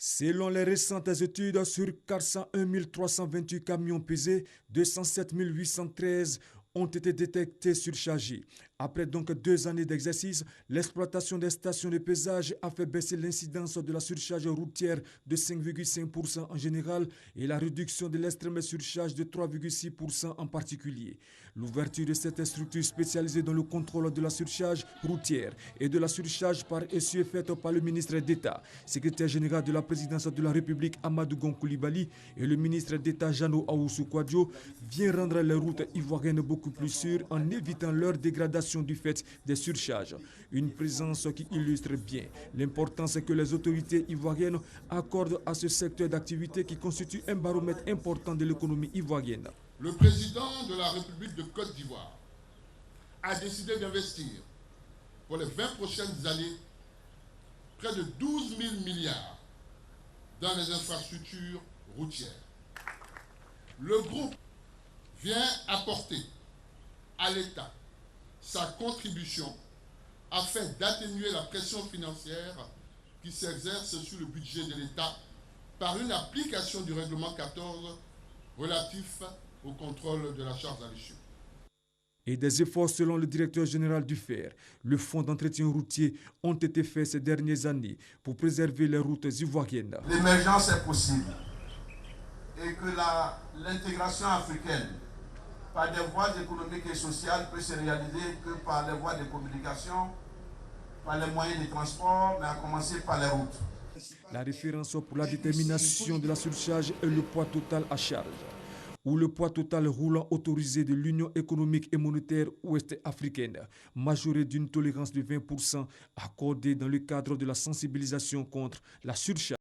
Selon les récentes études, sur 401 328 camions pesés, 207 813 ont été détectés surchargés. Après donc 2 années d'exercice, l'exploitation des stations de pesage a fait baisser l'incidence de la surcharge routière de 5,5% en général et la réduction de l'extrême surcharge de 3,6% en particulier. L'ouverture de cette structure spécialisée dans le contrôle de la surcharge routière et de la surcharge par essieu faite par le ministre d'État, secrétaire général de la présidence de la République Amadou Gon Coulibaly et le ministre d'État Jeannot Ahoussou Kouadio vient rendre les routes ivoiriennes beaucoup plus sûres en évitant leur dégradation du fait des surcharges. Une présence qui illustre bien l'importance que les autorités ivoiriennes accordent à ce secteur d'activité qui constitue un baromètre important de l'économie ivoirienne. Le président de la République de Côte d'Ivoire a décidé d'investir pour les 20 prochaines années près de 12 000 milliards dans les infrastructures routières. Le groupe vient apporter à l'État sa contribution afin d'atténuer la pression financière qui s'exerce sur le budget de l'État par une application du règlement 14 relatif au contrôle de la charge à l'échelle. Et des efforts selon le directeur général du FER, le fonds d'entretien routier, ont été faits ces dernières années pour préserver les routes ivoiriennes. L'émergence est possible et que l'intégration africaine par des voies économiques et sociales peut se réaliser que par les voies de communication, par les moyens de transport, mais à commencer par les routes. La référence pour la détermination de la surcharge est le poids total à charge, ou le poids total roulant autorisé de l'Union économique et monétaire ouest-africaine, majoré d'une tolérance de 20% accordée dans le cadre de la sensibilisation contre la surcharge.